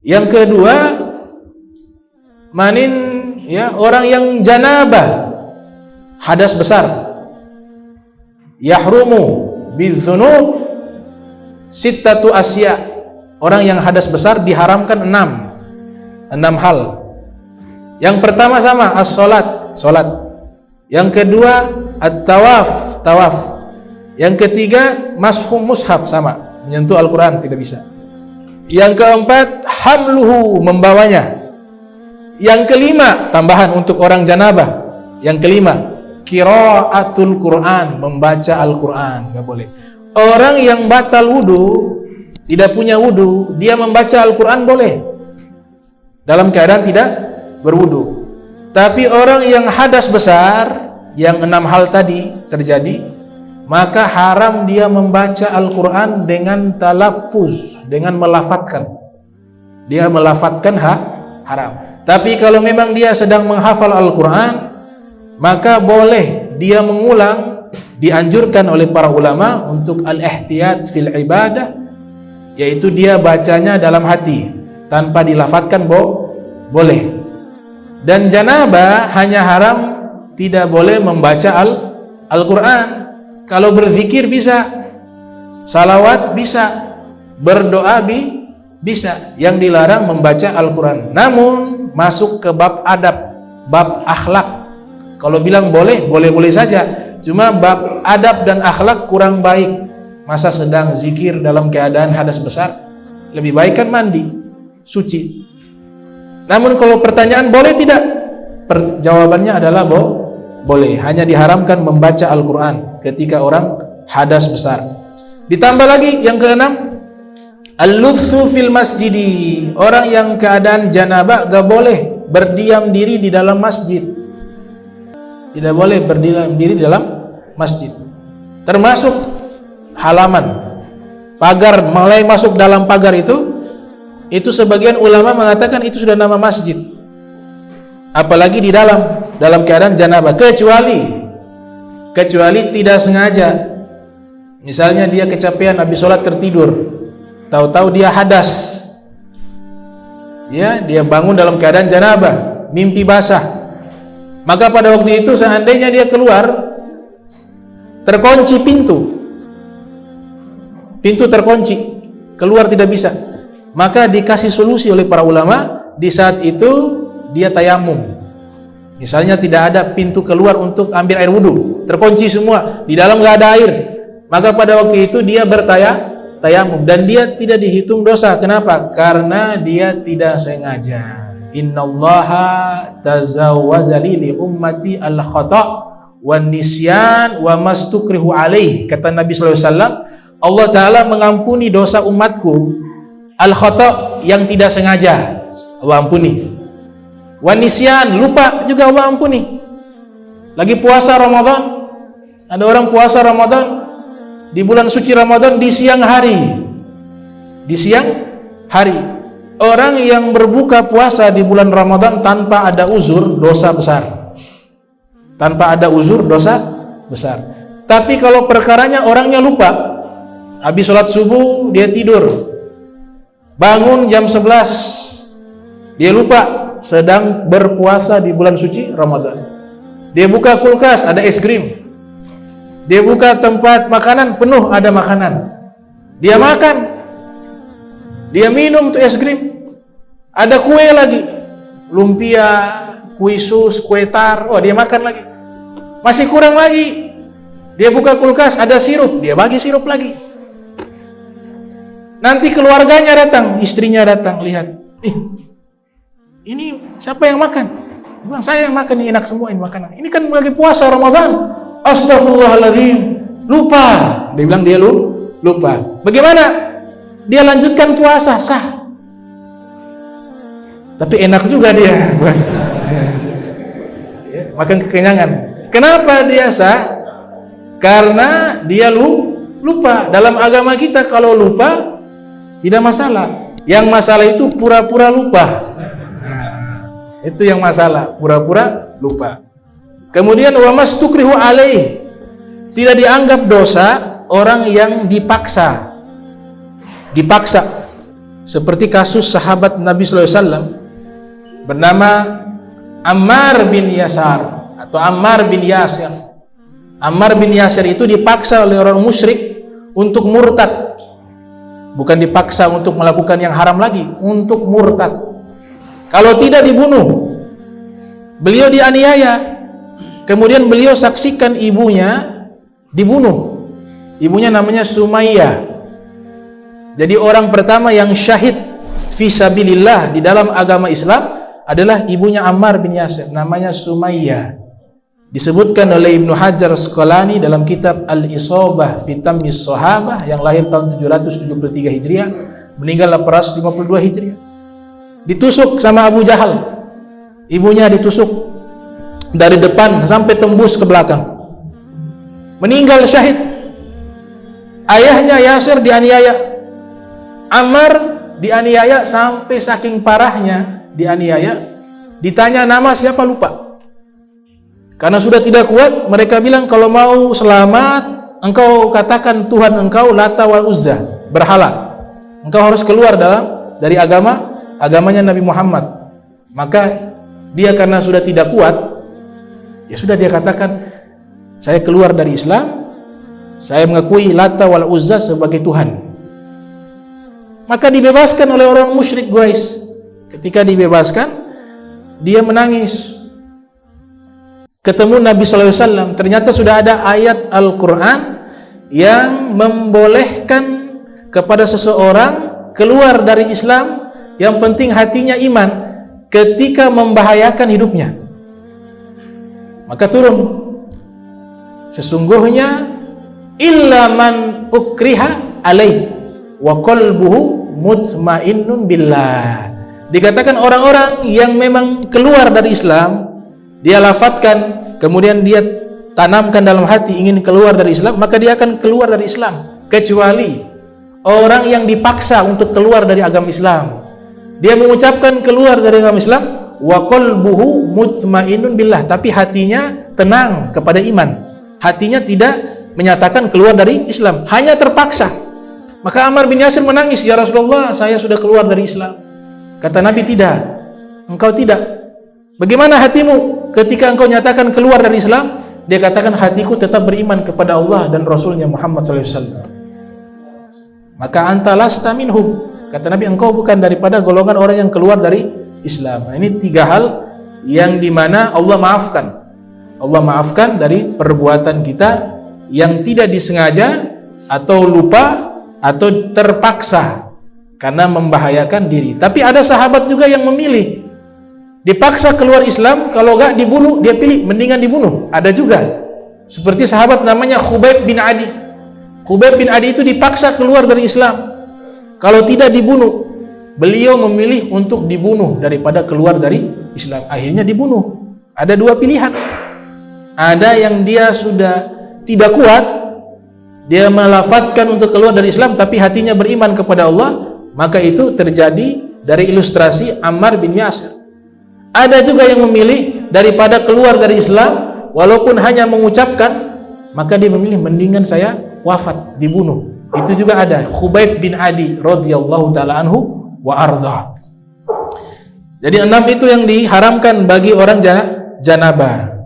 Yang kedua, manin ya, orang yang janabah, hadas besar. Yahrumu bidzunub sittatu asya. Orang yang hadas besar diharamkan 6 hal. Yang pertama sama as-salat, salat. Yang kedua at-tawaf, tawaf. Yang ketiga mashum mushaf, sama, menyentuh Al-Qur'an tidak bisa. Yang keempat hamluhu, membawanya. Yang kelima, tambahan untuk orang janabah. Yang kelima, qiraatul Qur'an, membaca Al-Qur'an, enggak boleh. Orang yang batal wudu, tidak punya wudu, dia membaca Al-Qur'an boleh. Dalam keadaan tidak berwudu. Tapi orang yang hadas besar, yang 6 hal tadi terjadi, maka haram dia membaca Al-Quran dengan talaffuz, dengan melafatkan. Dia melafatkan haram. Tapi kalau memang dia sedang menghafal Al-Quran, maka boleh dia mengulang. Dianjurkan oleh para ulama untuk al-ihtiyat fil ibadah, yaitu dia bacanya dalam hati tanpa dilafatkan, boleh. Dan janabah hanya haram, tidak boleh membaca Al-Quran. Kalau berzikir bisa, salawat bisa, berdoa bisa. Yang dilarang membaca Al-Quran. Namun masuk ke bab adab, bab akhlak. Kalau bilang boleh saja. Cuma bab adab dan akhlak kurang baik. Masa sedang zikir dalam keadaan hadas besar, lebih baik kan mandi, suci. Namun kalau pertanyaan boleh tidak? Jawabannya adalah boleh. Hanya diharamkan membaca Al-Quran ketika orang hadas besar. Ditambah lagi yang keenam, al-lubthu fil masjidi. Orang yang keadaan janabah gak boleh berdiam diri di dalam masjid. Tidak boleh berdiam diri di dalam masjid. Termasuk halaman, pagar, mulai masuk dalam pagar itu sebagian ulama mengatakan itu sudah nama masjid. Apalagi di dalam keadaan janabah, kecuali tidak sengaja. Misalnya dia kecapean habis sholat tertidur, tahu-tahu dia hadas, ya, dia bangun dalam keadaan janabah, mimpi basah, maka pada waktu itu seandainya dia keluar, terkunci pintu terkunci, keluar tidak bisa, maka dikasih solusi oleh para ulama. Di saat itu dia tayamum. Misalnya tidak ada pintu keluar untuk ambil air wudu, terkunci semua, di dalam nggak ada air, maka pada waktu itu dia bertayamum dan dia tidak dihitung dosa. Kenapa? Karena dia tidak sengaja. Innallaha tazawwaza li ummati al-khata' wan nisyan wa mastukrihu alaih. Kata Nabi sallallahu alaihi wasallam, Allah taala mengampuni dosa umatku al-khata' yang tidak sengaja, Allah ampuni. Wan nisyan, lupa juga Allah ampuni. Lagi puasa Ramadan, ada orang puasa Ramadan di bulan suci Ramadan di siang hari. Orang yang berbuka puasa di bulan Ramadan tanpa ada uzur, dosa besar. Tapi kalau perkaranya orangnya lupa, habis sholat subuh dia tidur, bangun jam 11, dia lupa sedang berpuasa di bulan suci Ramadan. Dia buka kulkas, ada es krim. Dia buka tempat makanan, penuh ada makanan. Dia makan, dia minum tuh es krim. Ada kue lagi, lumpia, kue sus, kue tar. Oh, dia makan lagi. Masih kurang lagi. Dia buka kulkas, ada sirup, dia bagi sirup lagi. Nanti keluarganya datang, istrinya datang, lihat, ini siapa yang makan? Dia bilang, saya yang makan, ini enak semua ini makanan. Ini kan lagi puasa Ramadan. Astagfirullahaladzim, lupa. Dia bilang dia lupa. Bagaimana? Dia lanjutkan puasa, sah. Tapi enak juga dia puasa. Makan kekenyangan. Kenapa dia sah? Karena dia lupa. Dalam agama kita kalau lupa tidak masalah. Yang masalah itu pura-pura lupa. Itu yang masalah, pura-pura lupa. Kemudian wa mastukrihu alaih, tidak dianggap dosa orang yang dipaksa. seperti kasus sahabat Nabi sallallahu alaihi wasallam bernama Ammar bin Yasar atau Ammar bin Yasir. Ammar bin Yasir itu dipaksa oleh orang musyrik untuk murtad. Bukan dipaksa untuk melakukan yang haram lagi, untuk murtad. Kalau tidak dibunuh. Beliau dianiaya. Kemudian beliau saksikan ibunya dibunuh. Ibunya namanya Sumayyah. Jadi orang pertama yang syahid fisabilillah di dalam agama Islam adalah ibunya Ammar bin Yasir, namanya Sumayyah. Disebutkan oleh Ibnu Hajar Asqalani dalam kitab Al-Isabah fi Tamyiz Shahabah yang lahir tahun 773 Hijriah, meninggal 852 Hijriah. Ditusuk sama Abu Jahal. Ibunya ditusuk dari depan sampai tembus ke belakang. Meninggal syahid. Ayahnya Yasir dianiaya. Ammar dianiaya sampai saking parahnya dianiaya, ditanya nama siapa lupa. Karena sudah tidak kuat, mereka bilang kalau mau selamat engkau katakan Tuhan engkau Lata wal Uzza, berhala. Engkau harus keluar dari agamanya Nabi Muhammad. Maka dia karena sudah tidak kuat, ya sudah dia katakan saya keluar dari Islam, saya mengakui Lata wal Uzza sebagai Tuhan. Maka dibebaskan oleh orang musyrik Quraisy. Ketika dibebaskan, dia menangis. Ketemu Nabi sallallahu alaihi wasallam, ternyata sudah ada ayat Al-Qur'an yang membolehkan kepada seseorang keluar dari Islam, yang penting hatinya iman, ketika membahayakan hidupnya. Maka turun, sesungguhnya illa man ukriha alaih wa qalbuhu mutmainnun billah. Dikatakan orang-orang yang memang keluar dari Islam, dia lafadzkan, kemudian dia tanamkan dalam hati ingin keluar dari Islam, maka dia akan keluar dari Islam. Kecuali orang yang dipaksa untuk keluar dari agama Islam, dia mengucapkan keluar dari agama Islam, wa qalbuhu mutmainnun billah, tapi hatinya tenang kepada iman, hatinya tidak menyatakan keluar dari Islam, hanya terpaksa. Maka Ammar bin Yasir menangis, ya Rasulullah, saya sudah keluar dari Islam. Kata Nabi, tidak, engkau tidak. Bagaimana hatimu ketika engkau nyatakan keluar dari Islam? Dia katakan, hatiku tetap beriman kepada Allah dan Rasulnya Muhammad SAW. Maka anta lasta minhum. Kata Nabi, engkau bukan daripada golongan orang yang keluar dari Islam. Nah, ini 3 hal yang dimana Allah maafkan. Allah maafkan dari perbuatan kita yang tidak disengaja atau lupa atau terpaksa karena membahayakan diri. Tapi ada sahabat juga yang memilih, dipaksa keluar Islam, kalau enggak dibunuh, dia pilih mendingan dibunuh. Ada juga seperti sahabat namanya Khubayb bin Adi. Khubayb bin Adi itu dipaksa keluar dari Islam, kalau tidak dibunuh. Beliau memilih untuk dibunuh daripada keluar dari Islam. Akhirnya dibunuh. Ada 2 pilihan. Ada yang dia sudah tidak kuat, dia melafatkan untuk keluar dari Islam tapi hatinya beriman kepada Allah, maka itu terjadi dari ilustrasi Ammar bin Yasir. Ada juga yang memilih daripada keluar dari Islam walaupun hanya mengucapkan, maka dia memilih mendingan saya wafat, dibunuh. Itu juga ada. Khubayb bin Adi radhiyallahu taala anhu wa ardha. Jadi 6 itu yang diharamkan bagi orang janabah.